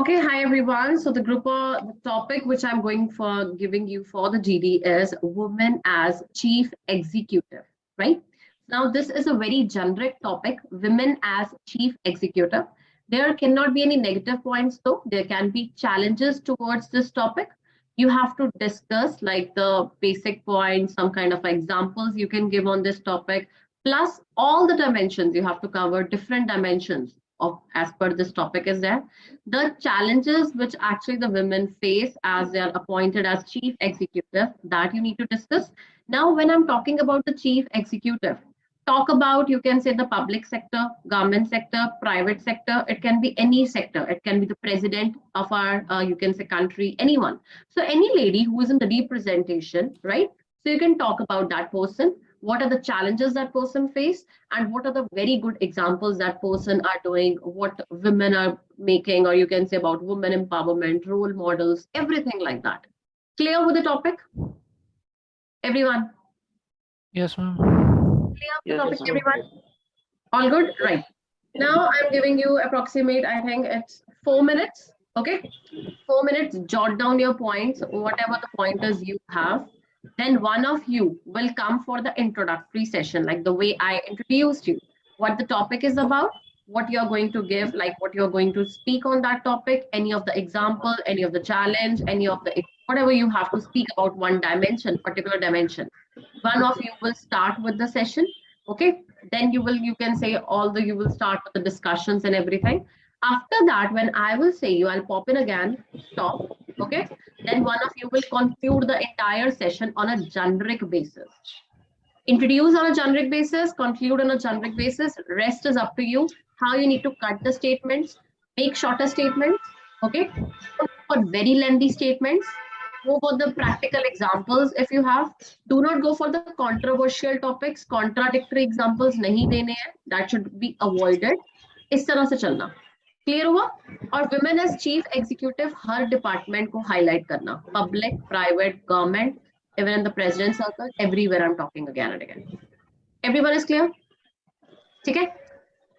Okay, hi everyone. So the topic which I'm going for giving you for the GD is women as chief executive, right? Now this is a very generic topic, women as chief executive. There cannot be any negative points though. There can be challenges towards this topic. You have to discuss like the basic points, some kind of examples you can give on this topic, plus all the dimensions you have to cover, different dimensions of as per this topic is there, the challenges which actually the women face as they are appointed as chief executive, that you need to discuss. Now when I'm talking about the chief executive, talk about, you can say, the public sector, government sector, private sector, it can be any sector, it can be the president of our you can say country, anyone. So any lady who is in the representation, right? So you can talk about that person, what are the challenges that person face, and what are the very good examples that person are doing, what women are making, or you can say about women empowerment, role models, everything like that. Clear with the topic, everyone? Yes, ma'am. Clear with the topic, everyone? All good, right? Now I'm giving you approximate, I think it's 4 minutes. Okay, 4 minutes, jot down your points, whatever the pointers you have. Then one of you will come for the introductory session, like the way I introduced you, what the topic is about, what you're going to give, like what you're going to speak on that topic, any of the example, any of the challenge, any of the whatever you have to speak about one dimension, particular dimension. One of you will start with the session. Okay, then you can say all the, you will start with the discussions and everything. After that, when I will say you, I'll pop in again, stop. Okay, then one of you will conclude the entire session on a generic basis. Introduce on a generic basis, conclude on a generic basis. Rest is up to you. How you need to cut the statements, make shorter statements. Okay, for very lengthy statements. Go for the practical examples if you have. Do not go for the controversial topics. Contradictory examples नहीं देने हैं. That should be avoided. इस तरह से चलना. Clear हुआ? और women as chief executive हर department को highlight करना. Public, private, government, even in the president's circle, everywhere I'm talking again and again. Everyone is clear? Okay.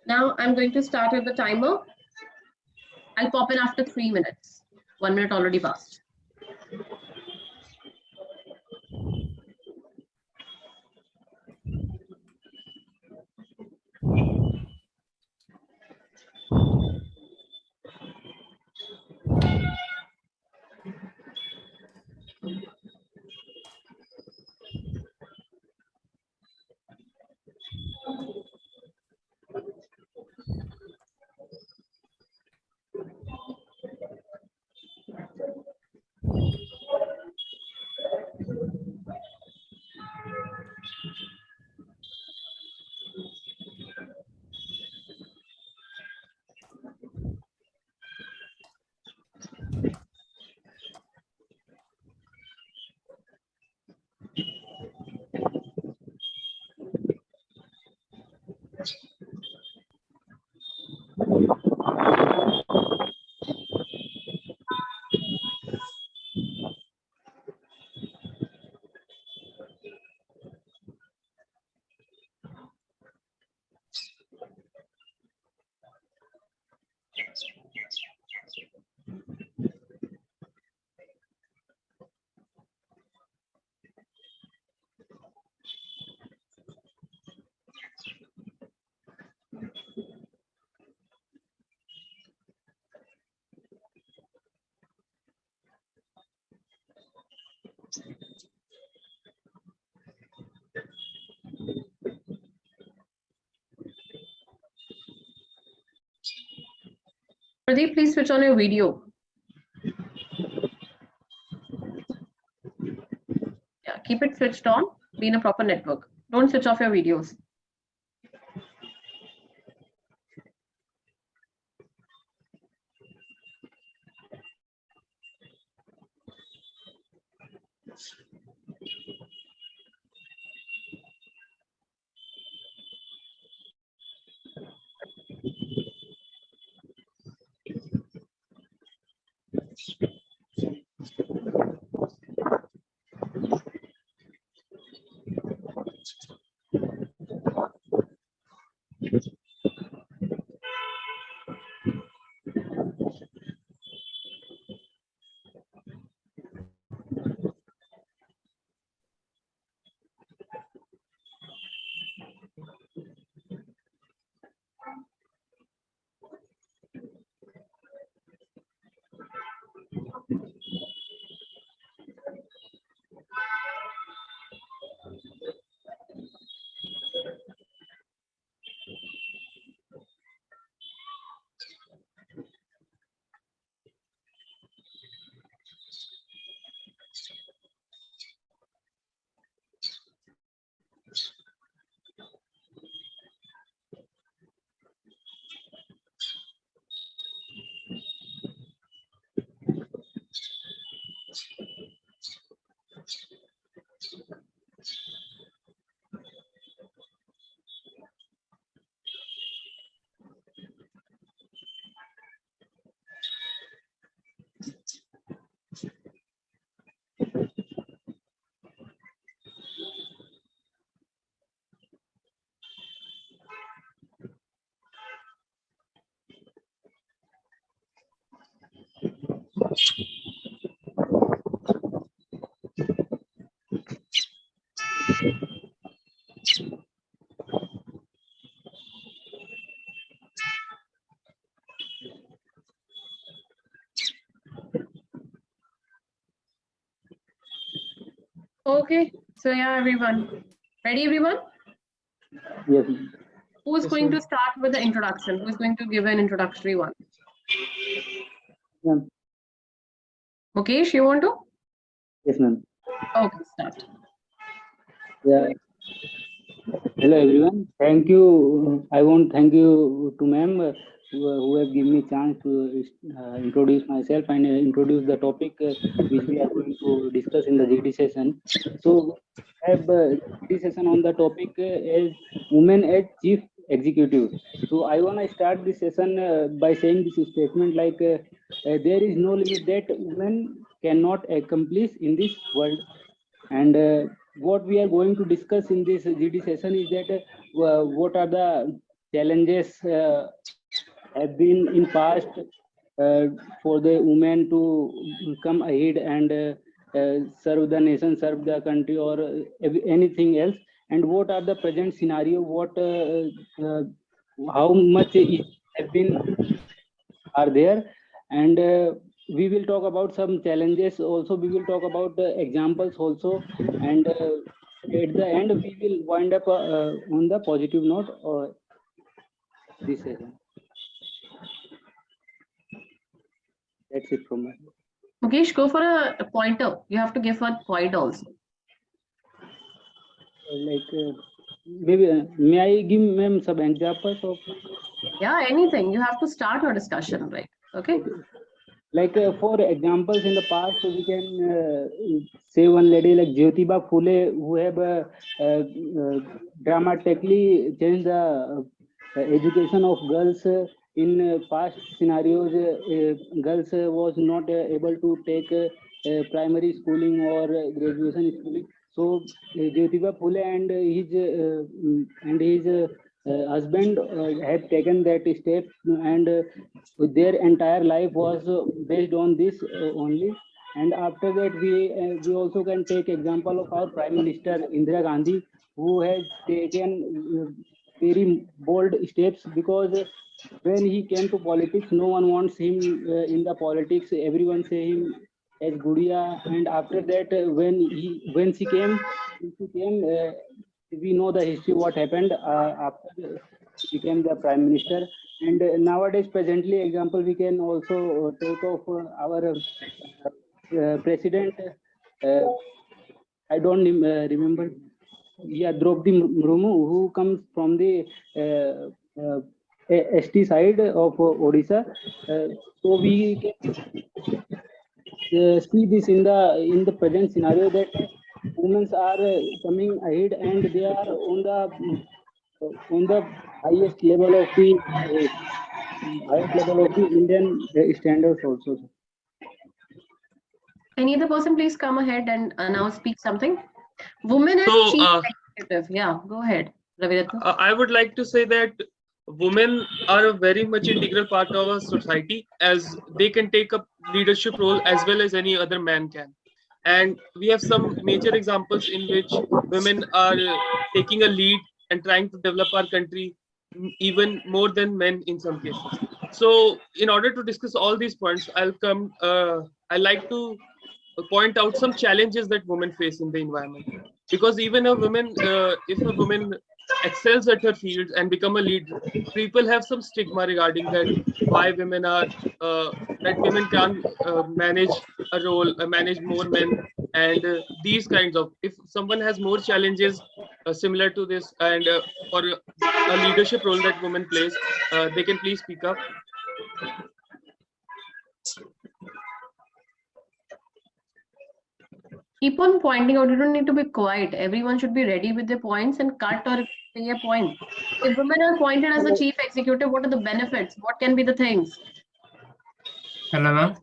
Now I'm going to start with the timer. I'll pop in after 3 minutes. 1 minute already passed. Pradeep, please switch on your video. Yeah, keep it switched on. Be in a proper network. Don't switch off your videos. Okay, so yeah, everyone. Ready, everyone? Yes. Who's Yes, going ma'am. to start with the introduction? Who's going to give an introductory one? Ma'am. Okay, you want to? Yes, ma'am. Okay, start. Yeah. Hello, everyone. Thank you. I want to thank you to ma'am who have given me chance to introduce myself and introduce the topic which we are going to discuss in the GD session. So, I have GD session on the topic as women as chief executive. So, I want to start this session by saying this statement like there is no limit that women cannot accomplish in this world. And what we are going to discuss in this GD session is that what are the challenges have been in past for the women to come ahead and serve the nation, serve the country, or anything else, and what are the present scenario, what how much have been are there, and we will talk about some challenges also, we will talk about the examples also, and at the end we will wind up on the positive note this session. That's it from my side. Mukesh, go for a pointer. You have to give a point also. Like maybe may I give ma'am some examples of? Yeah, anything. You have to start your discussion, right? Okay. Like for examples in the past, we can say one lady like Jyotiba Phule, who have dramatically changed the education of girls. In past scenarios, girls was not able to take primary schooling or graduation schooling. So Jyotiba Phule and his husband had taken that step, and their entire life was based on this only. And after that, we also can take example of our Prime Minister Indira Gandhi, who has taken very bold steps, because when he came to politics, no one wants him in the politics. Everyone say him as Gudiya. And after that, when she came, we know the history what happened after he became the Prime Minister. And nowadays, presently, example we can also take of our president. I don't remember. Yeah, Draupadi Murmu, who comes from the ST side of Odisha. So we can see this in the present scenario, that women are coming ahead, and they are on the highest level of the Indian standards also. Any other person, please come ahead and now speak something. Women as chief executive. Yeah, go ahead, Raviratna. I would like to say that women are a very much integral part of our society, as they can take up leadership role as well as any other man can. And we have some major examples in which women are taking a lead and trying to develop our country even more than men in some cases. So in order to discuss all these points, I like to point out some challenges that women face in the environment, because even a woman if a woman excels at her field and become a leader, people have some stigma regarding that, why women are that women can't manage a role, manage more men, and these kinds of, if someone has more challenges similar to this, and for a leadership role that women plays, they can please speak up. Keep on pointing out. You don't need to be quiet. Everyone should be ready with their points and cut or say a point. If women are appointed as the chief executive, what are the benefits? What can be the things? Hello, ma'am.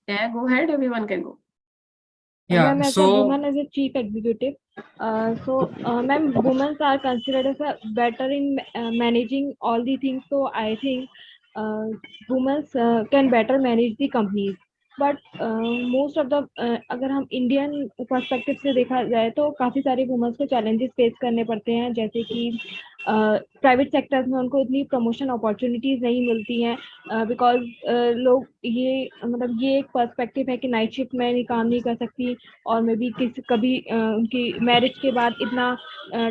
Yeah, go ahead. Everyone can go. Yeah, Ma'am, as a woman as a chief executive, ma'am, women are considered as a better in managing all the things. So I think women can better manage the companies. But most of the अगर हम Indian perspective से देखा जाए तो काफ़ी सारे women's को challenges face करने पड़ते हैं, जैसे कि प्राइवेट सेक्टर्स में उनको इतनी प्रमोशन अपॉर्चुनिटीज़ नहीं मिलती हैं, बिकॉज लोग ये मतलब ये एक पर्सपेक्टिव है कि नाइट शिफ्ट में नहीं काम नहीं कर सकती, और मे बी कभी उनकी मैरिज के बाद इतना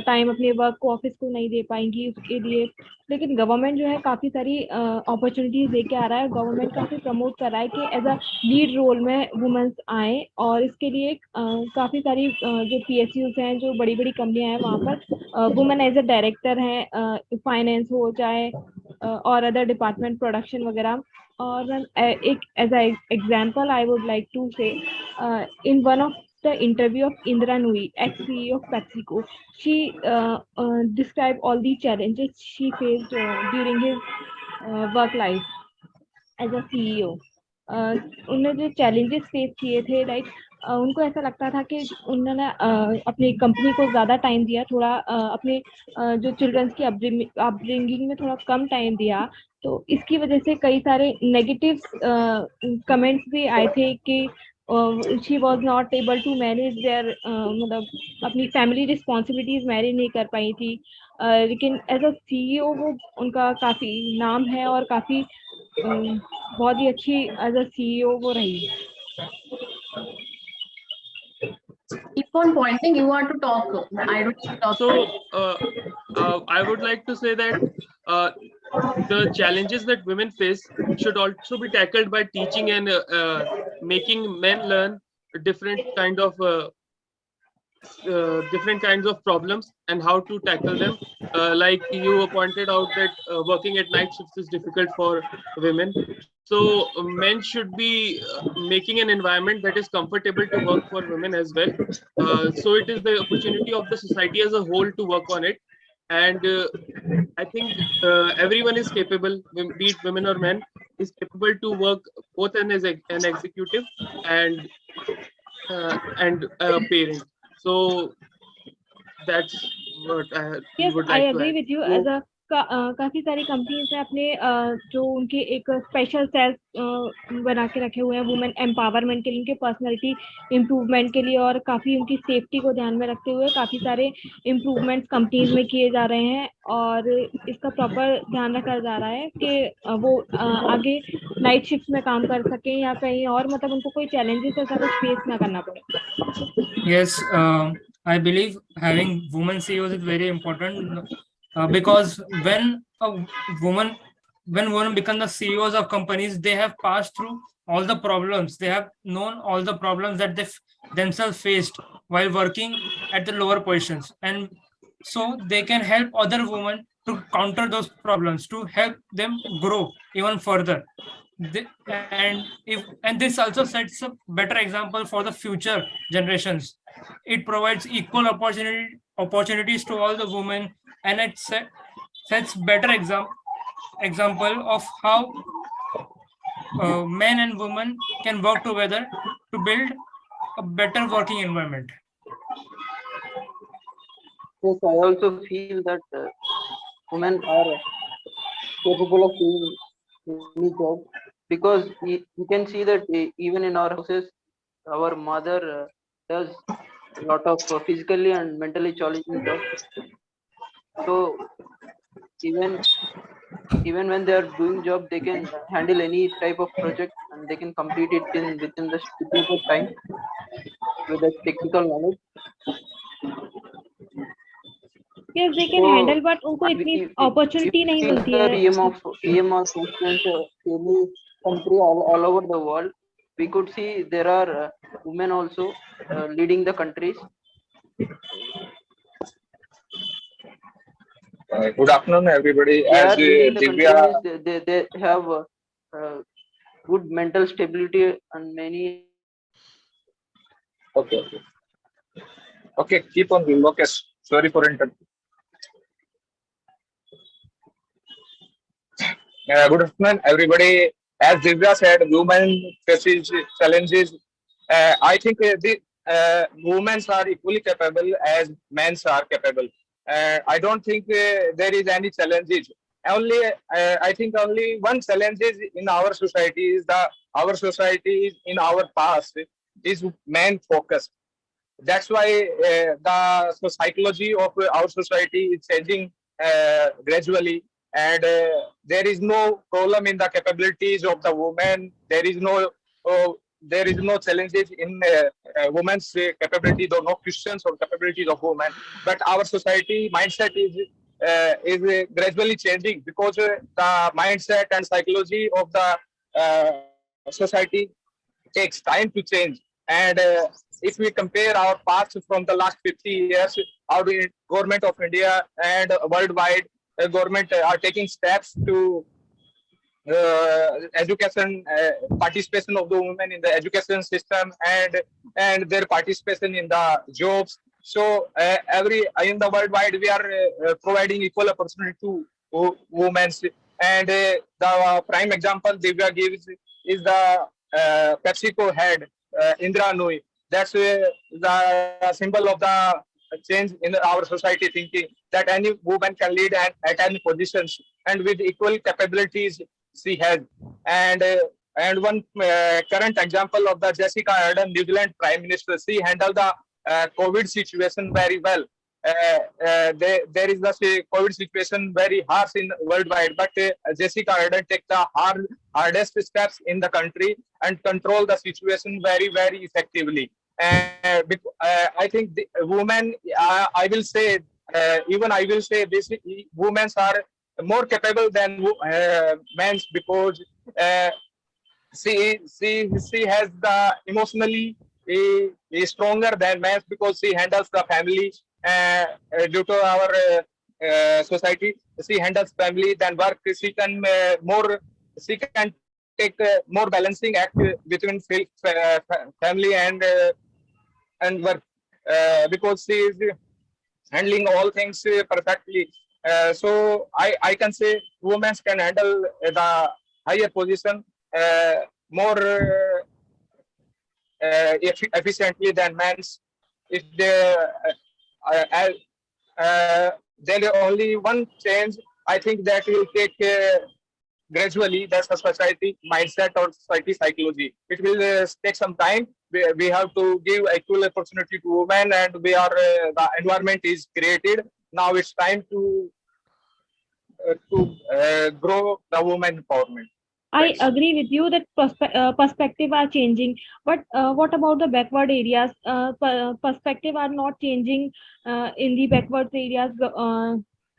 टाइम अपने वर्क को ऑफिस को नहीं दे पाएंगी उसके लिए। लेकिन गवर्नमेंट जो है काफ़ी सारी अपॉर्चुनिटीज़ लेके आ रहा है, गवर्नमेंट काफ़ी प्रमोट कर रहा है कि एज अ लीड रोल में वुमेन्स आए, और इसके लिए काफ़ी सारी जो PSUs हैं, जो बड़ी बड़ी कंपनियां हैं, वहाँ पर वुमेन एज अ डायरेक्टर हैं, फाइनेंस हो चाहे और अदर डिपार्टमेंट प्रोडक्शन वगैरह। और मैम एक as a example I would like to say in one of the interview of Indra Nui, ex-CEO of PepsiCo, she described all the challenges she faced during his work life as a CEO. उन्होंने जो challenges face किए थे, like उनको ऐसा लगता था कि उन्होंने अपनी कंपनी को ज़्यादा टाइम दिया, थोड़ा अपने जो चिल्ड्रंस की अपब्रिंगिंग में थोड़ा कम टाइम दिया, तो इसकी वजह से कई सारे नेगेटिव कमेंट्स भी आए थे कि she was not able to manage there, मतलब अपनी फैमिली रिस्पॉन्सिबिलिटीज मैनेज नहीं कर पाई थी। लेकिन एज अ CEO वो उनका काफ़ी नाम है और काफ़ी बहुत ही अच्छी एज अ CEO वो रही। Keep on pointing. You are to talk. I don't need to talk. So I would like to say that the challenges that women face should also be tackled by teaching and making men learn different kinds of problems and how to tackle them. Like you pointed out that working at night shifts is difficult for women. So men should be making an environment that is comfortable to work for women as well. So it is the opportunity of the society as a whole to work on it. And I think everyone is capable, be it women or men, is capable to work both as an executive and a parent. So that's what I Yes, would I like to agree add. with you. So, as a काफी सारी companies ने अपने जो उनके एक special cells बना के रखे हुए हैं वुमेन एम्पावरमेंट के लिए, उनके पर्सनालिटी इम्प्रूवमेंट के लिए, और काफी उनकी सेफ्टी को ध्यान में रखते हुए काफी सारे इम्प्रूवमेंट्स कंपनीज में किए जा रहे हैं, और इसका प्रॉपर ध्यान रखा जा रहा है कि वो आगे नाइट शिफ्ट में काम कर सकें या कहीं और, मतलब उनको कोई चैलेंजेस ऐसा कुछ फेस ना करना पड़े। Yes, I believe having women CEOs is very important because woman when women become the CEOs of companies, they have passed through all the problems. They have known all the problems that they themselves faced while working at the lower positions, and so they can help other women to counter those problems, to help them grow even further. And this also sets a better example for the future generations. It provides equal opportunities to all the women, and it sets better example of how men and women can work together to build a better working environment. Yes, I also feel that women are capable of doing any job, because you can see that even in our houses, our mother does a lot of physically and mentally challenging jobs. So even when they are doing job, they can handle any type of project and they can complete it within the stipulated time with the technical knowledge. Yes, they can handle, but उनको इतनी opportunity नहीं मिलती है. PM of conference any country all over the world, we could see there are women also leading the countries. Good afternoon, everybody. They As are leading the Divya, countries, they have good mental stability and many. Okay, keep on going. Okay, sorry for interrupting. Good afternoon, everybody. As Divya said, women faces challenges. I think the women are equally capable as men are capable. I don't think there is any challenges. Only I think only one challenge is in our society is the our society in our past is man focused. That's why the psychology of our society is changing gradually, and there is no problem in the capabilities of the woman. There is no challenges in women's capabilities or no questions or capabilities of women. But our society mindset is gradually changing because the mindset and psychology of the society takes time to change. And if we compare our past from the last 50 years, our government of India and worldwide government are taking steps to education, participation of the women in the education system, and their participation in the jobs. So every in the worldwide we are providing equal opportunity to women. And the prime example Divya gives is the PepsiCo head Indra Nooyi. That's the symbol of the change in our society thinking that any woman can lead at any positions and with equal capabilities she has. And one current example of the Jessica Ardern, New Zealand Prime Minister, she handled the COVID situation very well. There is the COVID situation very harsh in worldwide, but Jessica Ardern take the hardest steps in the country and control the situation very effectively. I think the women, I will say, even I will say this: women are more capable than men because she has the emotionally stronger than men because she handles the family due to our society. She handles family than work. She can she can take more balancing act between family and work because she is handling all things perfectly. So I can say women can handle the higher position more efficiently than men. If they there is only one change, I think that will take gradually. That's the society mindset or society psychology. It will take some time. We have to give equal opportunity to women, and the environment is created. Now it's time to grow the women empowerment. I Thanks. agree with you that perspective are changing, but what about the backward areas? Perspective are not changing in the backward areas.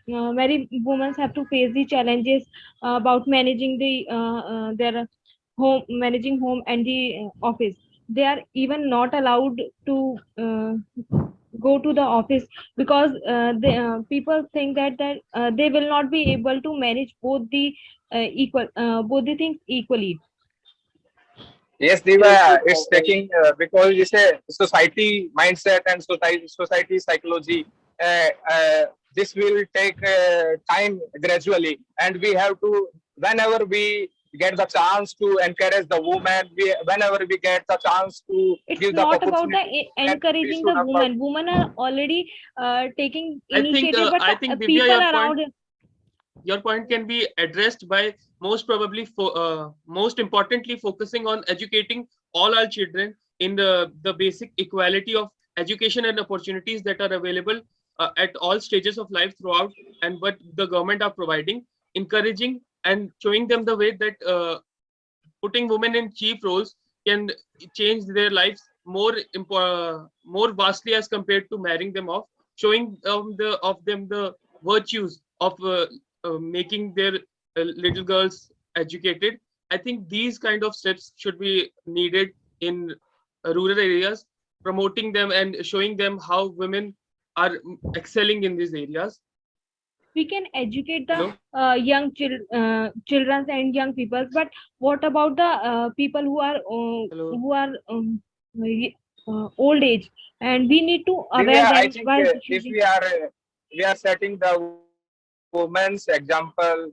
Many women have to face the challenges about managing their home, managing home and the office. They are even not allowed to go to the office because people think that they will not be able to manage both the things equally. Yes, Diva, it's taking because it's a society mindset and society psychology. This will take time gradually, and we have to whenever we get the chance to encourage the woman. Whenever we get the chance to It's give the not about the opportunity, encouraging the woman. Women are already taking I think initiative, but I think Divya, people around. your point can be addressed by most probably most importantly focusing on educating all our children in the basic equality of education and opportunities that are available at all stages of life throughout, and what the government are providing, encouraging and showing them the way that putting women in chief roles can change their lives more vastly as compared to marrying them off, showing them the virtues of making their little girls educated. I think these kind of steps should be needed in rural areas, promoting them and showing them how women are excelling in these areas. We can educate the Hello? young children and young people, but what about the people who are Hello? old age, and we need to aware Divya, I them think while if choosing. we are setting the women's example,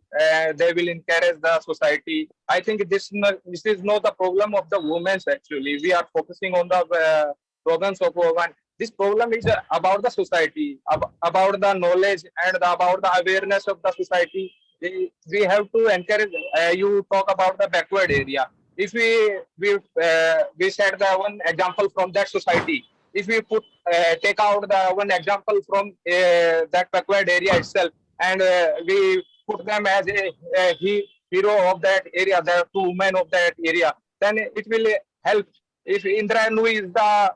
they will encourage the society. I think this is not the problem of the women's actually. We are focusing on the problems of women. This problem is about the society, about the knowledge and about the awareness of the society. We have to encourage. You talk about the backward area. if we set the one example from that society, if we take out the one example from that backward area itself, and we put them as a hero of that area, the two women of that area, then it will help. If Indra Nui is the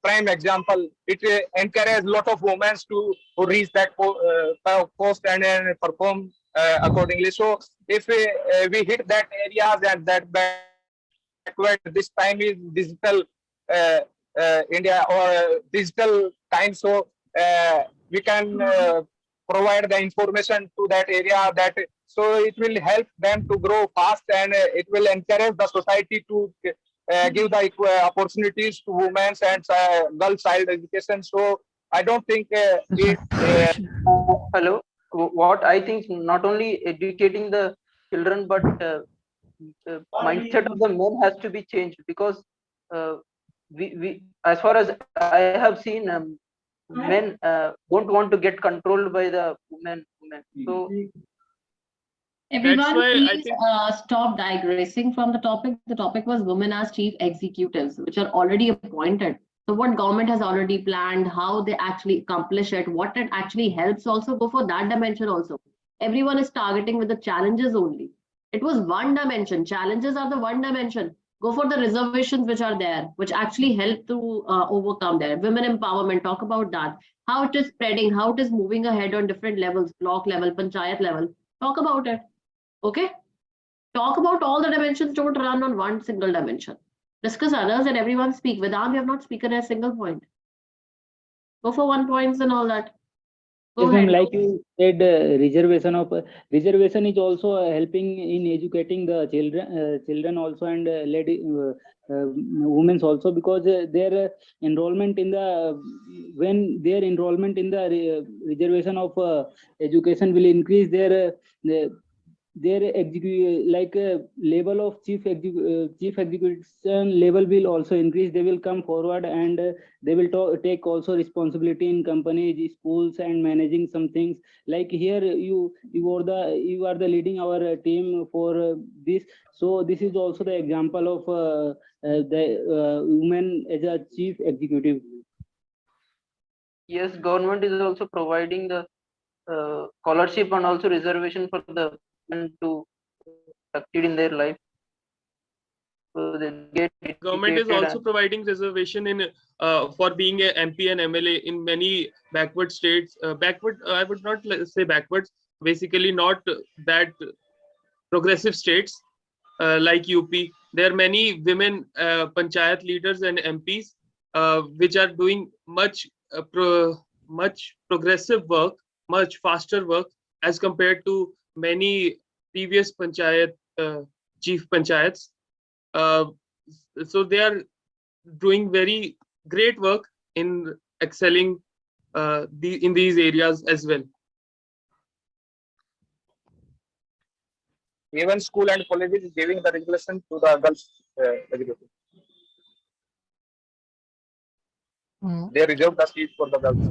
prime example, it encourages a lot of women to reach that post and perform accordingly. So if we hit that areas and that backward, this time is digital India or digital time, so we can provide the information to that area, that so it will help them to grow fast, and it will encourage the society to give the opportunities to women and girl child education. So I don't think Hello. What I think, not only educating the children, but mindset of the men has to be changed, because we as far as I have seen, men don't want to get controlled by the women. So Everyone, why I please think- stop digressing from the topic. The topic was women as chief executives, which are already appointed. So what government has already planned, how they actually accomplish it, what it actually helps, also go for that dimension also. Everyone is targeting with the challenges only. It was one dimension. Challenges are the one dimension. Go for the reservations which are there, which actually help to overcome there. Women empowerment, talk about that. How it is spreading, how it is moving ahead on different levels, block level, panchayat level. Talk about it. Okay? Talk about all the dimensions, don't run on one single dimension. Discuss others and everyone speak. Vedant, you have not spoken a single point. Go for 1 points and all that. Go Yes, ahead. ma'am, like you said, reservation is also helping in educating the children also, and women also, because their enrollment in the when their enrollment in the reservation of education will increase, their level of chief execution level will also increase. They will come forward, and they will take also responsibility in companies, schools, and managing some things. Like here, you are the leading our team for this. So this is also the example of the women as a chief executive. yes, government is also providing the scholarship and also reservation for the men to succeed in their life. So they get Government is educated also providing reservation in for being a MP and MLA in many backward states. I would not say backwards. Basically, not that progressive states like UP. There are many women panchayat leaders and MPs which are doing much progressive work, much faster work as compared to many previous panchayat chief panchayats. So they are doing very great work in excelling in these areas as well. even school and colleges is giving the regulation to the girls education. They reserve the seats for the girls.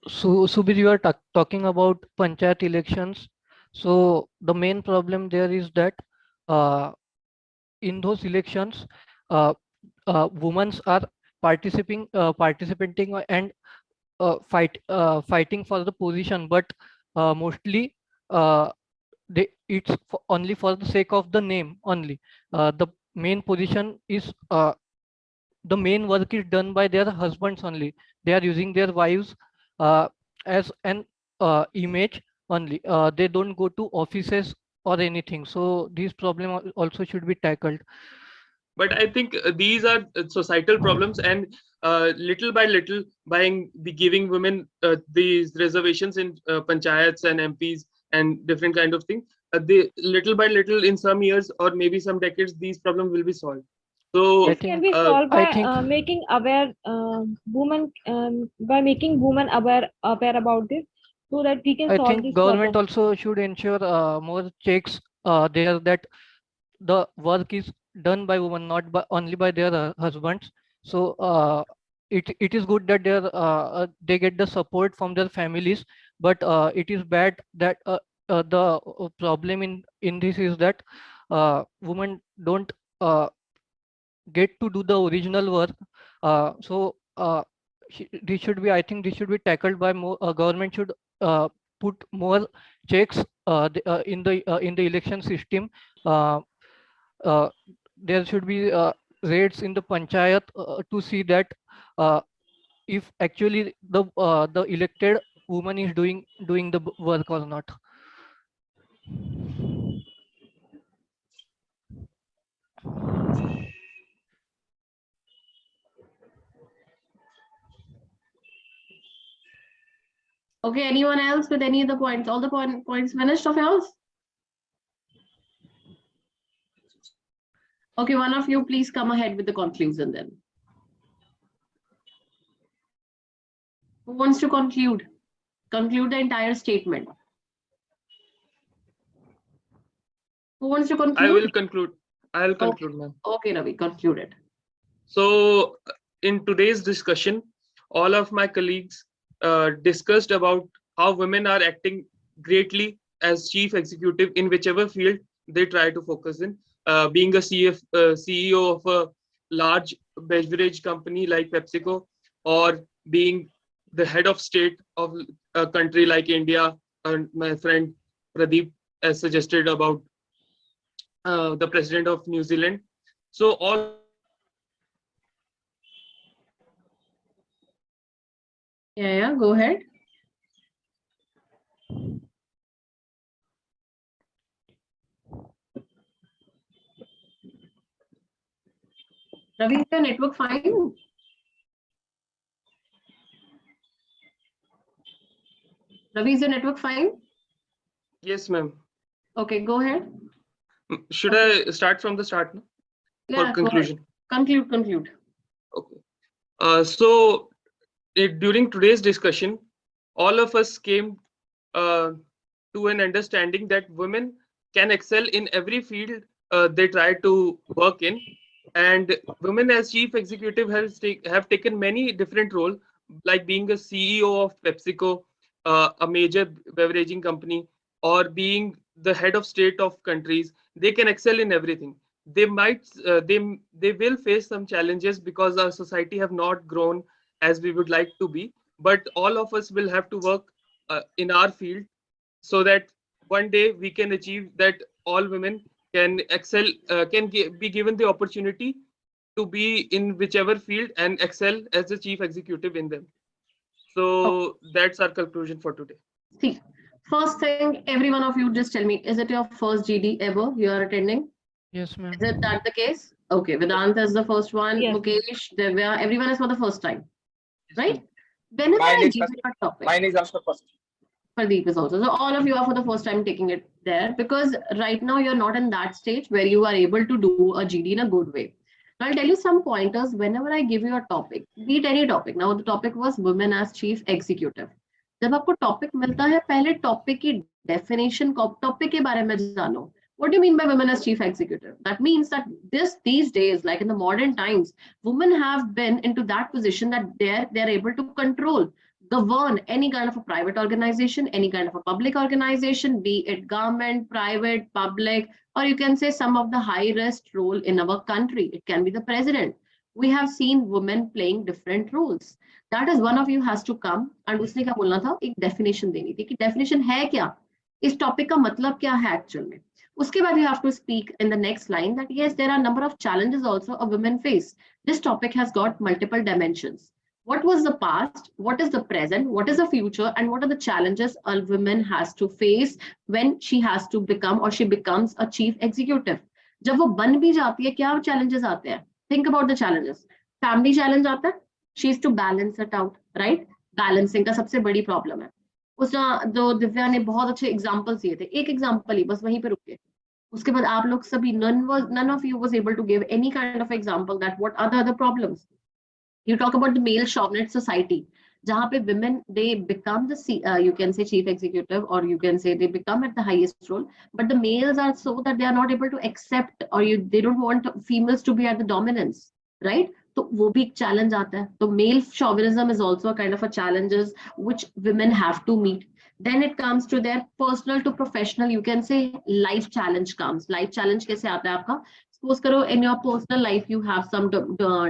Subir, you are talking about panchayat elections. So the main problem there is that in those elections, women are participating and fighting for the position, but mostly it's only for the sake of the name only. The main position is the main work is done by their husbands only. They are using their wives as an image only. They don't go to offices or anything. So these problems also should be tackled. But I think these are societal problems, and little by little, by giving women these reservations in panchayats and MPs and different kind of things, they little by little, in some years or maybe some decades, these problems will be solved. So This can be solved I by think- making aware women by making women aware about this, so that we can I solve think this government problem. also should ensure more checks there, that the work is done by women, not only by their husbands. So it is good that they get the support from their families, but it is bad that the problem in this is that women don't get to do the original work. So this should be, I think this should be tackled by more, government should put more checks in the election system. There should be raids in the panchayat to see that if actually the elected woman is doing the work or not. Okay, anyone else with any of the points? All the points finished of yours? Okay, one of you please come ahead with the conclusion then. Who wants to conclude? Conclude the entire statement. Who wants to conclude? I will conclude. I'll conclude, ma'am. Okay, Ravi, conclude it. So in today's discussion, all of my colleagues discussed about how women are acting greatly as chief executive in whichever field they try to focus in. Being a CEO of a large beverage company like PepsiCo, or being the head of state of a country like India, and my friend Pradeep has suggested about the president of New Zealand. So all Yeah, go ahead. Ravi, is your network fine? Ravi, is your network fine? yes, ma'am. Okay, go ahead. Should I start from the start now? Yeah, For go ahead. conclusion. Conclude. Okay. So during today's discussion, all of us came to an understanding that women can excel in every field they try to work in, and women as chief executive have taken many different roles, like being a CEO of PepsiCo, a major beveraging company, or being the head of state of countries. They can excel in everything. They might they will face some challenges because our society have not grown as we would like to be, but all of us will have to work in our field so that one day we can achieve that all women can excel, be given the opportunity to be in whichever field and excel as the chief executive in them. So that's our conclusion for today. See, first thing, every one of you just tell me, is it your first GD ever you are attending? Yes, ma'am. Is it that the case? Okay, Vedant is the first one. Yes. Mukesh, Divya, everyone is for the first time, right? Whenever Mine I is give you a topic, Mine is also first. Pradeep is also. So all of you are for the first time taking it there, because right now you're not in that stage where you are able to do a GD in a good way. I'll tell you some pointers whenever I give you a topic, be it any topic. Now the topic was women as chief executive. जब आपको topic मिलता है, पहले topic की definition topic के बारे में जानो. What do you mean by women as chief executive? That means that these days, like in the modern times, women have been into that position that they're able to control, govern any kind of a private organization, any kind of a public organization, be it government, private, public, or you can say some of the highest role in our country. It can be the president. We have seen women playing different roles. That is, one of you has to come and उसने क्या बोलना था, एक definition देनी थी कि definition है क्या, इस topic का मतलब क्या है actual में. उसके बाद you have to speak in the next line that yes, there are a number of challenges also a women face. This topic has got multiple dimensions. What was the past, what is the present, what is the future, and what are the challenges a woman has to face when she has to become or she becomes a chief executive. जब वो बन भी जाती है, क्या challenges आते हैं? Think about the challenges. Family challenge आता है, she is to balance it out, right? Balancing का सबसे बड़ी problem है. उसमें जो दिव्या ने बहुत अच्छे examples दिए थे, एक example ही बस वहीं पे रुक गए. उसके बाद आप लोग सभी none of you was able to give any kind of example that what are the other problems. You talk about the male chauvinist society, jahan pe women, they become the you can say chief executive, or you can say they become at the highest role, but the males are so that they are not able to accept, or they don't want females to be at the dominance, right? So wo bhi ek challenge aata hai. So male chauvinism is also a kind of a challenges which women have to meet. Then it comes to their personal to professional, you can say life challenge comes. Life challenge कैसे आता है आपका? Suppose करो in your personal life you have some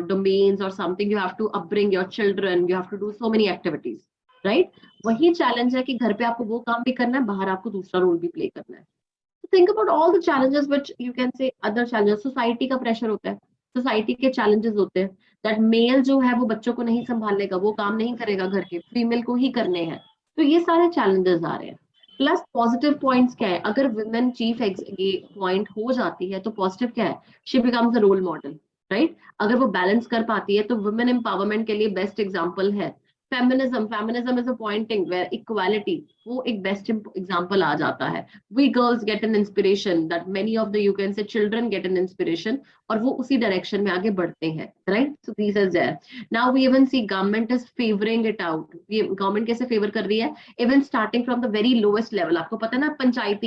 domains or something, you have to upbring your children, you have to do so many activities, right? वही challenge है कि घर पे आपको वो काम भी करना है, बाहर आपको दूसरा रोल भी प्ले करना है. So think about all the challenges which you can say other challenges. Society का pressure होता है, सोसाइटी के challenges होते हैं, that male जो है वो बच्चों को नहीं संभालेगा, वो काम नहीं करेगा घर के, फीमेल को ही करने हैं. तो ये सारे challenges आ रहे हैं. प्लस पॉजिटिव पॉइंट्स क्या है? अगर वुमेन चीफ पॉइंट हो जाती है तो पॉजिटिव क्या है? She becomes a role model, right? अगर वो बैलेंस कर पाती है तो वुमेन एम्पावरमेंट के लिए बेस्ट एग्जांपल है. Feminism is a pointing where equality, वो एक बेस्ट एग्जांपल आ जाता है. We girls get an inspiration, that many of the you can say children get an inspiration, और वो उसी डायरेक्शन में आगे बढ़ते हैं, right? So this is there. Now we even see government is favouring it out. ये government कैसे favour कर रही है? Even starting from the very lowest level. आपको पता है ना, panchayat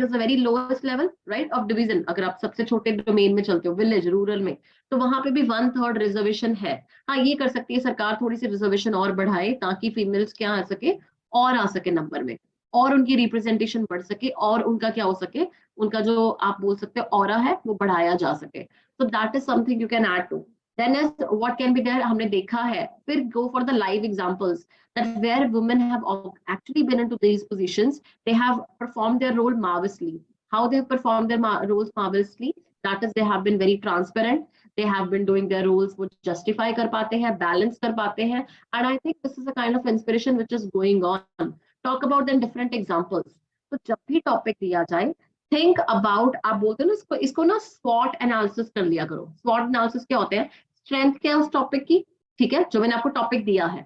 is the very lowest level, right, of division. अगर आप सबसे छोटे डोमेन में चलते हो, विलेज रूरल में, तो वहां पे भी 1/3 रिजर्वेशन है. हाँ, ये कर सकती है सरकार, थोड़ी सी रिजर्वेशन और बढ़ाए ताकि फीमेल्स क्या आ सके, और आ सके नंबर में, और उनकी रिप्रेजेंटेशन बढ़ सके, और उनका क्या हो सके, उनका जो आप बोल सकते हो ऑरा है वो बढ़ाया जा सके. So that is something you can add to. Then is what can be there, हमने देखा है. फिर go for the live examples that where women have actually been into these positions, they have performed their role marvellously. How they have performed their roles marvellously? That is they have been very transparent, they have been doing their roles, वो justify कर पाते हैं, balance कर पाते हैं, and I think this is a kind of inspiration which is going on. Talk about the different examples. तो जब भी topic दिया जाए, think about, आप बोलते हो ना इसको ना SWOT analysis कर लिया करो. SWOT analysis क्या होते हैं? Strength क्या है उस topic की, ठीक है, जो मैंने आपको topic दिया है.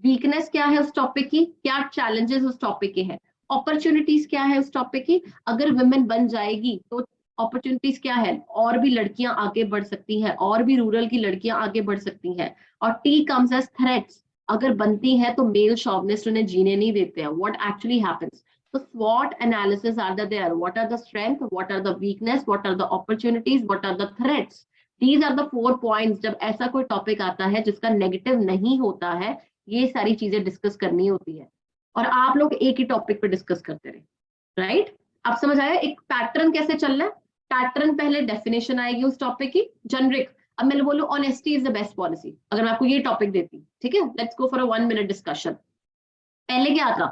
Weakness क्या है उस topic की, क्या challenges उस topic के हैं, opportunities क्या है उस topic की. अगर women बन जाएगी तो अपॉर्चुनिटीज क्या है, और भी लड़कियां आगे बढ़ सकती हैं, और भी रूरल की लड़कियां आगे बढ़ सकती हैं. और टी कम्स एज थ्रेट्स, अगर बनती हैं तो मेल शॉविनिस्ट उन्हें जीने नहीं देते हैं. What actually happens? तो SWOT analysis are there. What are the strength, what are the weakness, what are the opportunities, what are the threats. These are the 4 points. जब ऐसा कोई टॉपिक आता है जिसका नेगेटिव नहीं होता है, ये सारी चीजें डिस्कस करनी होती है, और आप लोग एक ही टॉपिक पे डिस्कस करते रहे, राइट? अब समझ आया एक पैटर्न कैसे चल रहा है? पैटर्न, पहले डेफिनेशन आएगी उस टॉपिक की, जनरिक. अब मैं बोलूं honesty is the best policy, अगर मैं आपको ये टॉपिक देती, ठीक है, let's go for a 1 minute discussion. पहले क्या था?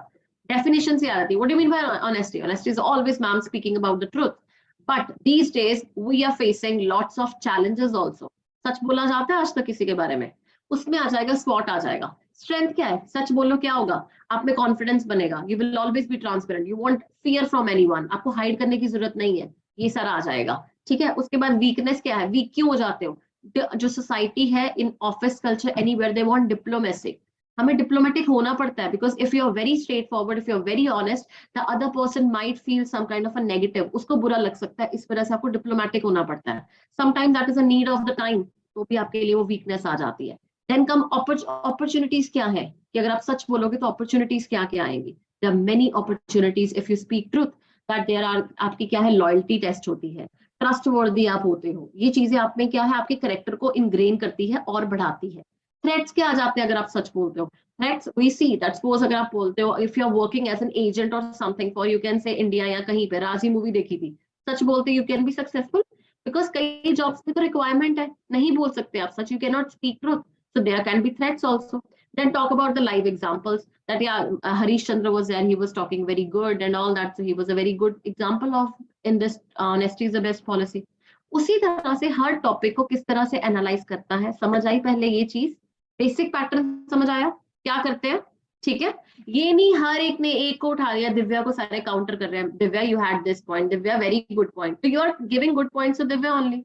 डेफिनेशन से आ रही थी. What do you mean by honesty? Honesty is always ma'am speaking about the truth, but these days we are facing lots of challenges also. सच बोला जाता है आज तक किसी के बारे में? उसमें आ जाएगा SWOT, आ जाएगा. स्ट्रेंथ क्या है? सच बोलो, क्या होगा? आप में कॉन्फिडेंस बनेगा, you will always be transparent, you won't fear from anyone, आपको हाइड करने की जरूरत नहीं है, ये सारा आ जाएगा, ठीक है. उसके बाद वीकनेस क्या है? वीक क्यों हो जाते हो? जो सोसाइटी है, in office culture, anywhere they want diplomacy. हमें डिप्लोमेटिक होना पड़ता है, because if you are very straightforward, if you are very honest, the other person might feel some kind of a negative, उसको बुरा लग सकता है. इस वजह से आपको डिप्लोमेटिक होना पड़ता है. Sometime that is a need of the time, तो भी आपके लिए वो वीकनेस आ जाती है. Then come opportunities. क्या है कि अगर आप सच बोलोगे तो अपॉर्चुनिटीज क्या क्या आएंगी? There are many opportunities if you speak truth. That there are, आपकी क्या है, लॉयल्टी टेस्ट होती है, ट्रस्टवर्दी आप होते हो. ये चीजें आप में क्या है, आपके कैरेक्टर को इनग्रेन करती है और बढ़ाती है. थ्रेट्स क्या आ जाते हैं अगर आप सच बोलते हो? Threats we see that suppose अगर आप बोलते हो, if you are working as an agent और something for, you can say India या कहीं पे, राजी मूवी देखी थी, सच बोलते you can be successful, because कई जॉब्स में तो रिक्वायरमेंट है, नहीं बोल सकते आप सच, you can not speak truth, so there can be threats also. Then talk about the live examples that Harish Chandra was there, he was talking very good and all that, so he was a very good example of in this honesty is the best policy. उसी तरह से हर topic को किस तरह से analyse करता है, समझ आई पहले ये चीज? बेसिक पैटर्न समझ आया क्या करते हैं, ठीक है? ये नहीं हर एक ने एक को उठा लिया, दिव्या को सारे काउंटर कर रहे हैं, Divya you had this point, Divya very good point, तो you are giving good points to Divya only,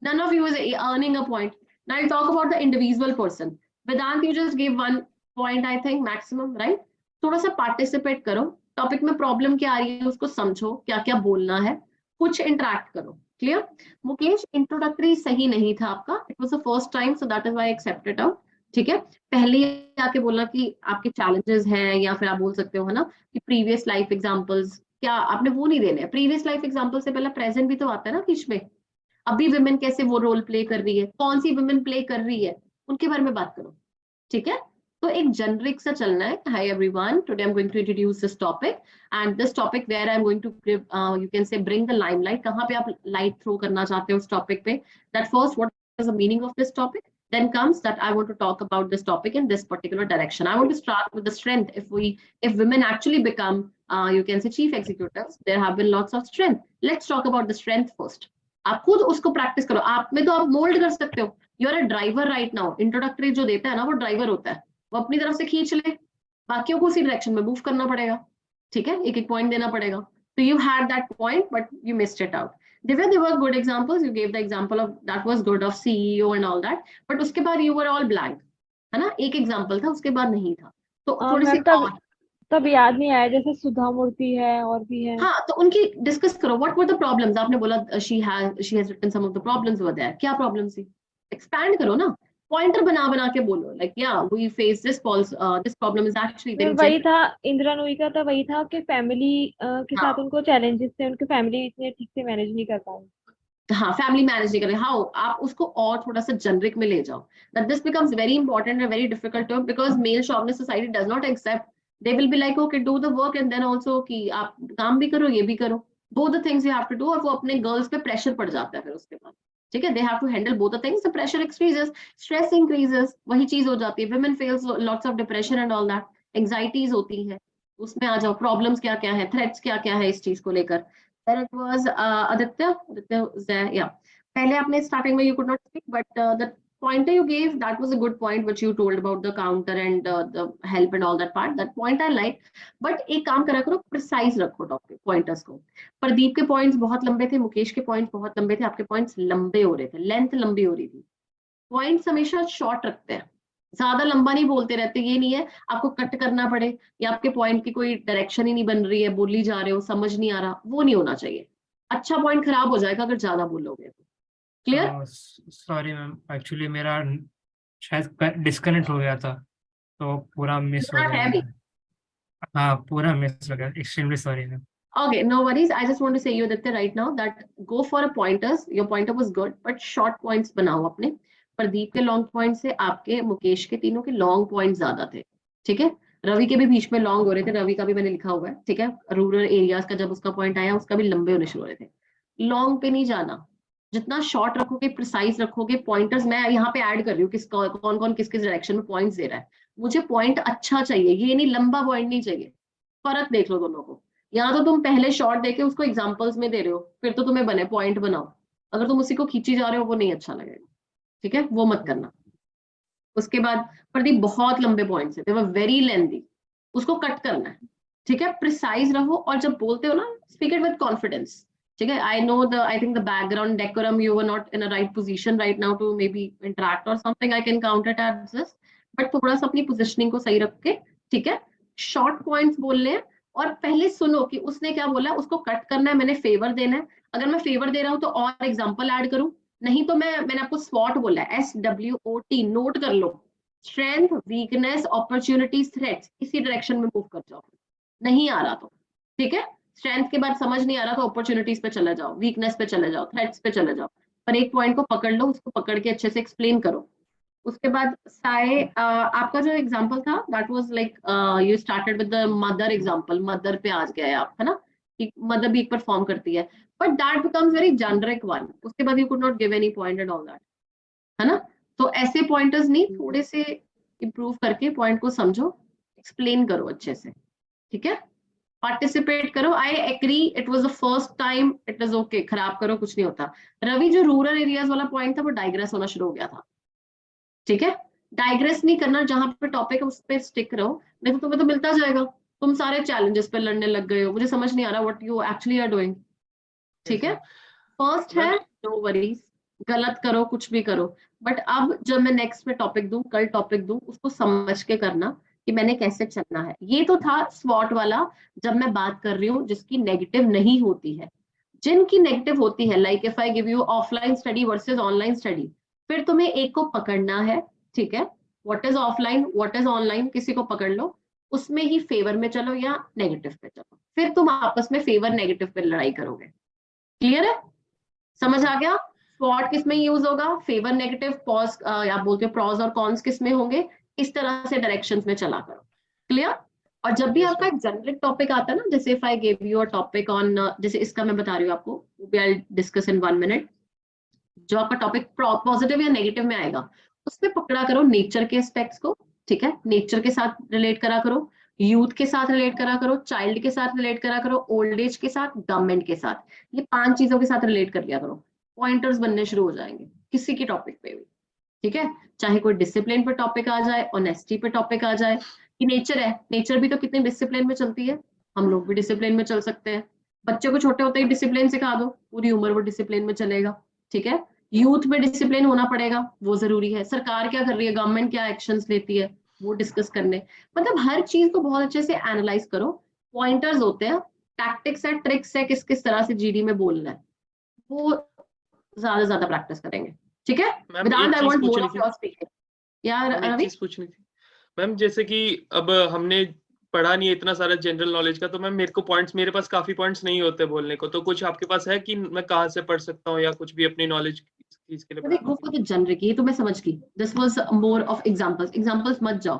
none of you is earning a point. Now you talk about the individual person. Vedant, you just gave 1 point, I think, maximum, right? थोड़ा सा participate करो, topic में problem क्या आ रही है उसको समझो, क्या क्या बोलना है, कुछ इंटरेक्ट करो. क्लियर? मुकेश, इंट्रोडक्टरी सही नहीं था आपका, it was the first time, so that is why I accepted out, ठीक है? पहले आके बोलना कि आपके चैलेंजेस हैं, या फिर आप बोल सकते हो है ना कि प्रीवियस लाइफ एग्जांपल्स, क्या आपने वो नहीं देने? प्रीवियस लाइफ एग्जांपल से पहले प्रेजेंट भी तो आता है ना बीच में. अभी वुमेन कैसे वो रोल प्ले कर रही है, कौन सी वुमेन प्ले कर रही है, उनके बारे में बात करो, ठीक है? तो एक जेनरिक सा चलना है. Hi everyone, today I'm going to introduce this topic and this topic where I'm going to give, you can say bring the limelight. कहाँ पे आप light throw करना चाहते हो उस topic पे? That first, what is the meaning of this topic? Then comes that I want to talk about this topic in this particular direction. I want to start with the strength. If women actually become, you can say chief executives, there have been lots of strength. Let's talk about the strength first. आप खुद उसको practice करो. आप में तो आप mould कर सकते हो. You are a driver right now. Introductory जो देता है ना वो ड्राइवर होता है. वो अपनी तरफ से खींच ले, बाकियों को उसी डायरेक्शन में मूव करना पड़ेगा. ठीक है, एक एक पॉइंट देना पड़ेगा. तो you had that point but you missed it out. Divya, there were good examples. You gave the example of that was good of CEO and all that. But उसके बाद you were all blank, है ना? एक example था, उसके बाद नहीं था. तो थोड़ी सी तब याद नहीं आया. जैसे सुधा मूर्ति है और भी है. हाँ, तो उनकी डिस्कस करो. What were the problems? आपने बोला she has written some of the problems over there. क्या प्रॉब्लम्स थी? एक्सपैंड करो ना. पॉइंटर बना बना के बोलो. लाइक या we face this problem is actually. वही था इंदिरा नूरी का. तो वही था कि फैमिली के साथ उनको चैलेंजेस थे. उनके फैमिली इतने ठीक से मैनेज नहीं कर पाए. हाँ, फैमिली मैनेज नहीं कर रहे. हाउ आप उसको और थोड़ा सा जेनरिक में ले जाओ. That this becomes very important and very difficult term because male chauvinist society does not accept. They will be like, okay, do the work and then also कि आप काम भी करो, ये भी करो. Both the things you have to do. और वो अपने गर्ल्स पे प्रेशर पड़ जाता है फिर उसके बाद. ठीक है, they have to handle both the things. The pressure increases, stress increases. वही चीज हो जाती है. Women fails lots of depression and all that. Anxieties होती है. उसमें आ जाओ. Problems क्या क्या है, threats क्या क्या है इस चीज को लेकर. Then it was Aditya was there. Yeah. पहले आपने starting में you could not speak, but the pointer you gave, that was a good point which you told about the counter and the help and all that part. That point I like. But एक काम करा करो, precise रखो topic pointers को. प्रदीप के points बहुत लंबे थे, मुकेश के पॉइंट्स बहुत लंबे थे, आपके पॉइंट्स लंबे हो रहे थे, लेंथ लंबी हो रही थी. पॉइंट्स हमेशा शॉर्ट रखते हैं, ज्यादा लंबा नहीं बोलते रहते. ये नहीं है आपको कट करना पड़े या आपके पॉइंट की कोई डायरेक्शन ही नहीं बन रही है, बोली जा रहे हो, समझ नहीं आ रहा, वो नहीं होना चाहिए. अच्छा पॉइंट खराब हो जाएगा अगर ज्यादा बोलोगे. क्लियर? सॉरी मैम, एक्चुअली मेरा शायद डिस्कनेक्ट हो गया था तो पूरा मिस हो गया. हाँ, पूरा मिस हो गया. Extremely sorry ma'am. Okay, no worries. I just want to say you Aditya right now that go for a pointers. Your pointer was good, but short points बनाओ अपने. प्रदीप के लॉन्ग पॉइंट से आपके, मुकेश के, तीनों के लॉन्ग पॉइंट ज्यादा थे. ठीक है, रवि के भी बीच में लॉन्ग हो रहे थे. रवि का भी मैंने लिखा हुआ है. ठीक है, रूरल एरियाज का जब उसका पॉइंट आया उसका भी लंबे होने शुरू हो रहे थे. लॉन्ग पे नहीं जाना. जितना शॉर्ट रखोगे, प्रिसाइज रखोगे. पॉइंटर्स मैं यहाँ पे ऐड कर रही हूँ किस कौन कौन किस किस डायरेक्शन में पॉइंट्स दे रहा है. मुझे पॉइंट अच्छा चाहिए, ये नहीं लंबा पॉइंट नहीं चाहिए. फर्क देख लो दोनों को. यहाँ तो तुम पहले शॉर्ट देके उसको एग्जांपल्स में दे रहे हो, फिर तो तुम्हें बने पॉइंट बनाओ. अगर तुम उसी को खींची जा रहे हो वो नहीं अच्छा लगेगा. ठीक है, वो मत करना. उसके बाद प्रदीप बहुत लंबे पॉइंट्स है, दे वर वेरी लेंथी. उसको कट करना है. ठीक है, प्रिसाइज रहो और जब बोलते हो ना स्पीक इट विद कॉन्फिडेंस. ठीक है, I think the background decorum, you were not in a right position right now to maybe interact or something. I can count it as this, but थोड़ा सा अपनी positioning को सही रख के. ठीक है, short points बोल ले और पहले सुनो कि उसने क्या बोला, उसको कट करना है, मैंने फेवर देना है. अगर मैं फेवर दे रहा हूँ तो और एग्जाम्पल ऐड करूँ, नहीं तो मैंने आपको SWOT बोला है, SWOT, नोट कर लो. Strength, weakness, opportunities, threats. इसी डायरेक्शन में मूव कर जाओ. नहीं आ रहा तो ठीक है, स्ट्रेंथ के बाद समझ नहीं आ रहा तो अपॉर्चुनिटीज पे चले जाओ, वीकनेस पे चले जाओ, थ्रेट्स पे चले जाओ. पर एक पॉइंट को पकड़ लो, उसको पकड़ के अच्छे से एक्सप्लेन करो. उसके बाद साय, आपका जो एग्जांपल था that was like you started with the mother example. Mother पे आज गए आप, है ना, कि मदर भी परफॉर्म करती है, but that becomes very generic one. उसके बाद you could not give any point and all that, है ना. तो ऐसे पॉइंटर्स नहीं, थोड़े से इंप्रूव करके पॉइंट को समझो, एक्सप्लेन करो अच्छे से. ठीक है, पार्टिसिपेट करो. I agree, it was the first time, it is okay. खराब करो, कुछ नहीं होता. रवि, जो रूरल एरियाज वाला पॉइंट था वो डाइग्रेस होना शुरू हो गया था. ठीक है, डाइग्रेस नहीं करना. जहां पे टॉपिक है उस पर स्टिक रहो, नहीं तो तुम्हें तो मिलता जाएगा. तुम सारे चैलेंजेस पे लड़ने लग गए हो. मुझे समझ नहीं आ रहा what you actually are doing. ठीक है, फर्स्ट है नो वरीज, गलत करो, कुछ भी करो, बट अब जब मैं नेक्स्ट में टॉपिक दूं, कल टॉपिक दूं, उसको समझ के करना कि मैंने कैसे चलना है. ये तो था स्वॉट वाला. जब मैं बात कर रही हूँ जिसकी नेगेटिव नहीं होती है, जिनकी नेगेटिव होती है, like if I give you offline study versus online study, फिर तुम्हें एक को पकड़ना है. ठीक है, what is offline, what is online, किसी को पकड़ लो, उसमें ही फेवर में चलो या नेगेटिव पे चलो, फिर तुम आपस में फेवर नेगेटिव पे लड़ाई करोगे. क्लियर है, समझ आ गया. स्वॉट किस में यूज होगा, फेवर नेगेटिव, पॉज, आप बोलते हो प्रॉज और कॉन्स किस में होंगे, इस तरह से डायरेक्शंस में चला करो। क्लियर? और जब भी आपका एक जेनरिक टॉपिक आता है ना, जैसे if I give you a topic on, जैसे इसका मैं बता रही हूँ आपको, we will discuss in 1 minute, जो आपका टॉपिक पॉजिटिव या नेगेटिव में आएगा उसमें पकड़ा करो नेचर के एस्पेक्ट्स को, ठीक है, नेचर के साथ रिलेट करा करो, यूथ के साथ रिलेट करा करो, चाइल्ड के साथ रिलेट करा करो, ओल्ड एज के साथ, गवर्नमेंट के साथ, ये 5 चीजों के साथ रिलेट कर लिया करो, पॉइंटर्स बनने शुरू हो जाएंगे किसी की टॉपिक पे भी, ठीक है, चाहे कोई डिसिप्लिन पे टॉपिक आ जाए, ऑनेस्टी पे टॉपिक आ जाए, कि नेचर है, नेचर भी तो कितने डिसिप्लिन में चलती है, हम लोग भी डिसिप्लिन में चल सकते हैं, बच्चे को छोटे होते ही डिसिप्लिन सिखा दो, पूरी उम्र वो डिसिप्लिन में चलेगा, ठीक है, यूथ में डिसिप्लिन होना पड़ेगा, वो जरूरी है, सरकार क्या कर रही है, गवर्नमेंट क्या एक्शंस लेती है, वो डिस्कस करने, मतलब हर चीज को बहुत अच्छे से एनालाइज करो, पॉइंटर्स होते हैं, टैक्टिक्स है, ट्रिक्स है, किस किस तरह से जीडी में बोलना है, वो ज्यादा प्रैक्टिस करेंगे, ठीक है। Vedant, I want more of your speaking. यार एक चीज पूछनी थी मैम, जैसे कि अब हमने पढ़ा नहीं है इतना सारा जनरल नॉलेज का, तो मैम मेरे को पॉइंट्स, मेरे पास काफी पॉइंट्स नहीं होते बोलने को, तो कुछ आपके पास है कि मैं कहाँ से पढ़ सकता हूँ या कुछ भी अपनी नॉलेज इसके लिए? गो फॉर द जेनरिक, ये तो मैं समझ गई, this was more of examples मत जाओ,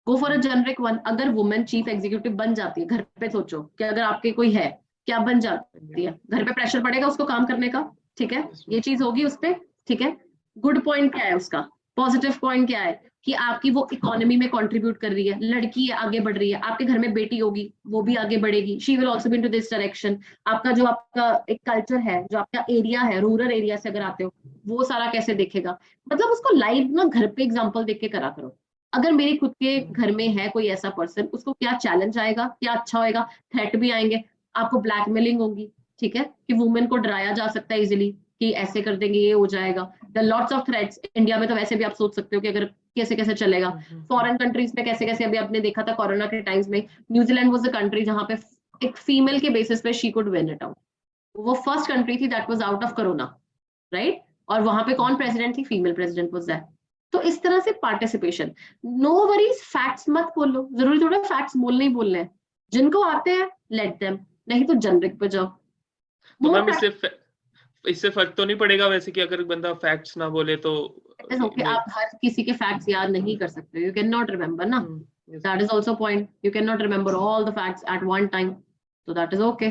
गो फॉर अ जेनरिक वन। अगर वुमेन चीफ एग्जीक्यूटिव बन जाती है, घर पे सोचो कि अगर आपके कोई है, क्या बन जाती है, घर पे प्रेशर पड़ेगा उसको काम करने का, ठीक है, ये चीज होगी उस पे, ठीक है, गुड पॉइंट क्या है उसका, पॉजिटिव पॉइंट क्या है कि आपकी वो इकोनॉमी में कंट्रीब्यूट कर रही है, लड़की है आगे बढ़ रही है, आपके घर में बेटी होगी वो भी आगे बढ़ेगी, she will also be into this direction, आपका जो आपका एक कल्चर है, जो आपका एरिया है, रूरल एरिया से अगर आते हो, वो सारा कैसे देखेगा, मतलब उसको लाइव ना घर पे एग्जांपल देख के करा करो, अगर मेरे खुद के घर में है कोई ऐसा पर्सन, उसको क्या चैलेंज आएगा, क्या अच्छा होएगा, थ्रेट भी आएंगे, आपको ब्लैकमेलिंग होगी, ठीक है, कि वुमेन को डराया जा सकता है इजिली कि ऐसे कर देंगे ये हो जाएगा, the lots of threats, India में तो वैसे भी आप सोच सकते हो कि अगर कैसे कैसे चलेगा, फॉरेन कंट्रीज में कैसे कैसे, अभी आपने देखा था कोरोना के टाइम्स में, न्यूजीलैंड वाज द कंट्री जहां पे एक फीमेल के बेसिस पे she could win it out, वो फर्स्ट कंट्री थी that was out of corona, right, और वहां पे कौन प्रेसिडेंट थी, फीमेल प्रेसिडेंट वाज दैट। तो इस तरह से पार्टिसिपेशन, नो वरीज, फैक्ट्स मत बोलो, जरूरी थोड़ा फैक्ट्स बोलने ही बोलने हैं, जिनको आते हैं लेट देम, नहीं तो जनरिक पे जाओ। तो मैम इससे फर्क तो नहीं पड़ेगा वैसे कि अगर बंदा फैक्ट्स ना बोले तो? ओके, आप हर किसी के फैक्ट्स याद नहीं कर सकते, यू कैन नॉट रिमेम्बर ना, that is also point, you can not remember all the facts at one time, तो दैट इज ओके,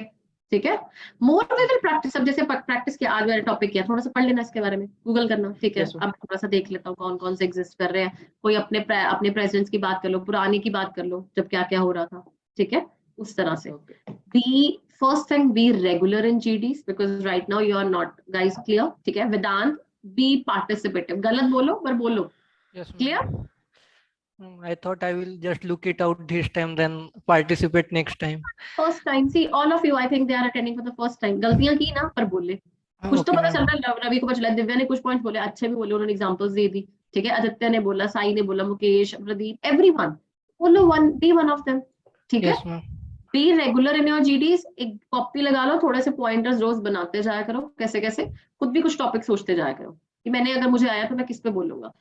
ठीक है। मोर वी विल प्रैक्टिस, अब जैसे प्रैक्टिस किया, आज मैंने टॉपिक किया, थोड़ा सा पढ़ लेना इसके बारे में, गूगल करना, ठीक है, अब थोड़ा सा देख लेता हूँ कौन कौन से एग्जिस्ट कर रहे हैं, कोई अपने प्रेसिडेंट्स की बात कर लो, पुरानी की बात कर लो, जब क्या क्या हो रहा था, ठीक है, उस तरह से। Be first thing, be regular in GDs, because right now you are not guys clear, ठीक है। वेदांत, बी पार्टिसिपेटिव, गलत बोलो पर बोलो, clear. I thought I will just look it out this time, then participate next time. First time, see all of you, I think they are attending for the first time. गलतियां की ना पर बोले, कुछ तो पता चल रहा है, रवि को पता चला, दिव्या ने कुछ पॉइंट्स बोले, अच्छे भी बोले, उन्होंने एग्जांपल्स दे दी, ठीक है, आदित्य ने बोला, साई ने बोला, मुकेश, प्रदीप, एवरीवन, बोलो one, be one of them, ठीक है। Be regular in your GDs, एक कॉपी लगा लो, थोड़े से पॉइंटर्स रोज बनाते जाया करो, कैसे कैसे, खुद भी कुछ टॉपिक सोचते जाया करो कि मैंने अगर मुझे आया तो मैं किस पे बोलूंगा,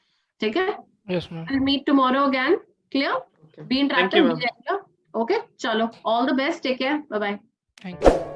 ठीक है। Yes ma'am. We'll meet tomorrow again, clear? Be interactive, be regular. Okay, chalo, all the best, take care, bye bye. Thank you.